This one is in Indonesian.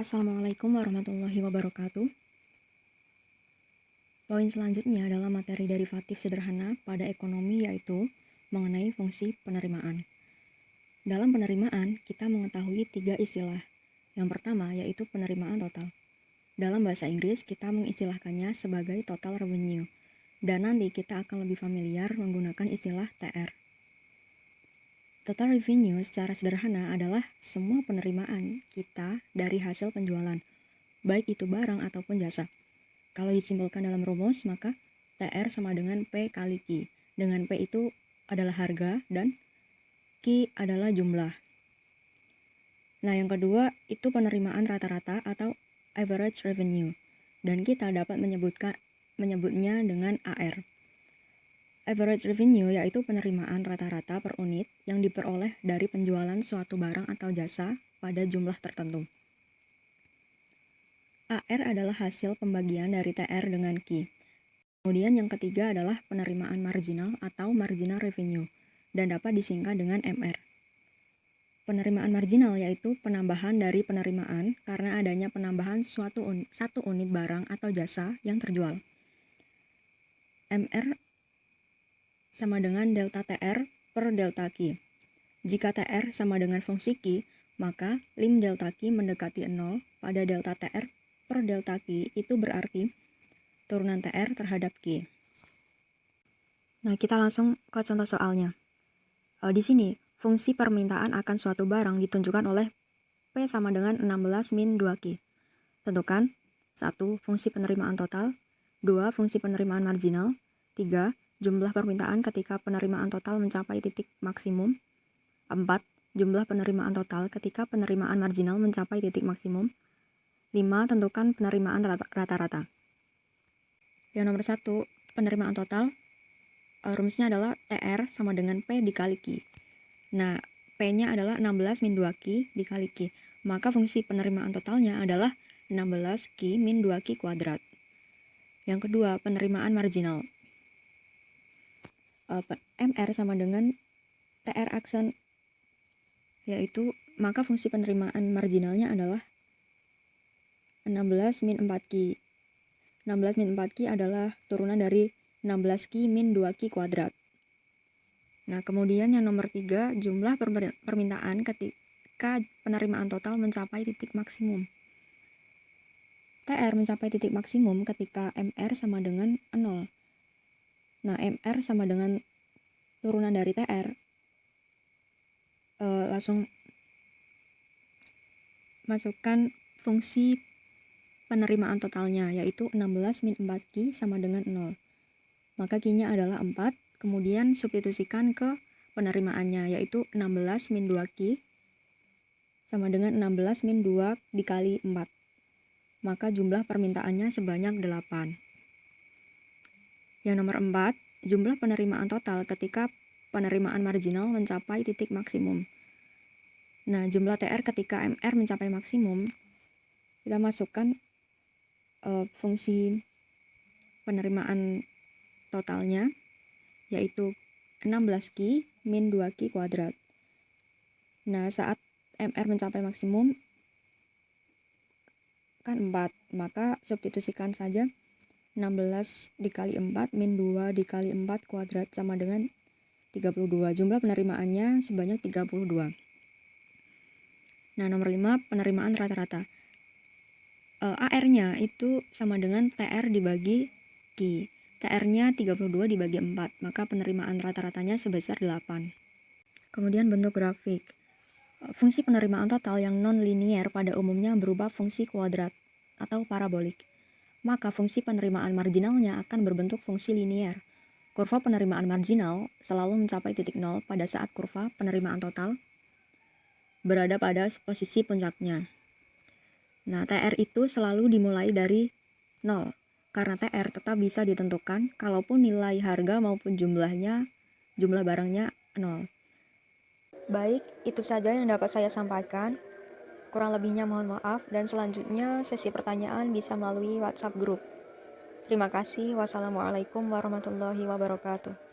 Assalamualaikum warahmatullahi wabarakatuh. Poin selanjutnya adalah materi derivatif sederhana pada ekonomi, yaitu mengenai fungsi penerimaan. Dalam penerimaan, kita mengetahui 3 istilah. Yang pertama yaitu penerimaan total. Dalam bahasa Inggris, kita mengistilahkannya sebagai total revenue. Dan nanti kita akan lebih familiar menggunakan istilah TR. Total revenue secara sederhana adalah semua penerimaan kita dari hasil penjualan, baik itu barang ataupun jasa. Kalau disimpulkan dalam rumus, maka TR sama dengan P kali Q. Dengan P itu adalah harga dan Q adalah jumlah. Nah, yang kedua itu penerimaan rata-rata atau average revenue. Dan kita dapat menyebutnya dengan AR. Average revenue yaitu penerimaan rata-rata per unit yang diperoleh dari penjualan suatu barang atau jasa pada jumlah tertentu. AR adalah hasil pembagian dari TR dengan Q. Kemudian yang ketiga adalah penerimaan marginal atau marginal revenue dan dapat disingkat dengan MR. Penerimaan marginal yaitu penambahan dari penerimaan karena adanya penambahan satu unit barang atau jasa yang terjual. MR sama dengan delta TR per delta Q. Jika TR sama dengan fungsi Q, maka lim delta Q mendekati 0 pada delta TR per delta Q itu berarti turunan TR terhadap Q. Nah, kita langsung ke contoh soalnya. Di sini, fungsi permintaan akan suatu barang ditunjukkan oleh P sama dengan 16 min 2Q. Tentukan 1. Fungsi penerimaan total, 2. Fungsi penerimaan marginal, 3. Jumlah permintaan ketika penerimaan total mencapai titik maksimum, 4. Jumlah penerimaan total ketika penerimaan marginal mencapai titik maksimum, 5. Tentukan penerimaan rata-rata. Yang nomor 1, penerimaan total, rumusnya adalah TR sama dengan P dikali Q. Nah, P-nya adalah 16 min 2Q dikali Q. Maka fungsi penerimaan totalnya adalah 16Q min 2Q kuadrat. Yang kedua, penerimaan marginal. MR sama dengan TR aksen, yaitu maka fungsi penerimaan marginalnya adalah 16 min 4Q. 16 min 4Q adalah turunan dari 16Q min 2Q kuadrat. Nah, kemudian yang nomor 3, jumlah permintaan ketika penerimaan total mencapai titik maksimum. TR mencapai titik maksimum ketika MR sama dengan 0. Nah, MR sama dengan turunan dari TR. Langsung masukkan fungsi penerimaan totalnya, yaitu 16 min 4Q sama dengan 0. Maka Q-nya adalah 4, kemudian substitusikan ke penerimaannya, yaitu 16 min 2Q sama dengan 16 min 2 dikali 4. Maka jumlah permintaannya sebanyak 8. Yang nomor 4, jumlah penerimaan total ketika penerimaan marginal mencapai titik maksimum. Nah, jumlah TR ketika MR mencapai maksimum, kita masukkan fungsi penerimaan totalnya, yaitu 16Q min 2Q kuadrat. Nah, saat MR mencapai maksimum kan 4, maka substitusikan saja 16 dikali 4 min 2 dikali 4 kuadrat sama dengan 32. Jumlah penerimaannya sebanyak 32. Nah, nomor 5, penerimaan rata-rata. AR-nya itu sama dengan TR dibagi Q. TR-nya 32 dibagi 4, maka penerimaan rata-ratanya sebesar 8. Kemudian bentuk grafik. Fungsi penerimaan total yang non-linier pada umumnya berupa fungsi kuadrat atau parabolik. Maka fungsi penerimaan marginalnya akan berbentuk fungsi linier. Kurva penerimaan marginal selalu mencapai titik 0 pada saat kurva penerimaan total berada pada posisi puncaknya. Nah, TR itu selalu dimulai dari 0, karena TR tetap bisa ditentukan kalaupun nilai harga maupun jumlah barangnya 0. Baik, itu saja yang dapat saya sampaikan. Kurang lebihnya mohon maaf, dan selanjutnya sesi pertanyaan bisa melalui WhatsApp grup. Terima kasih. Wassalamualaikum warahmatullahi wabarakatuh.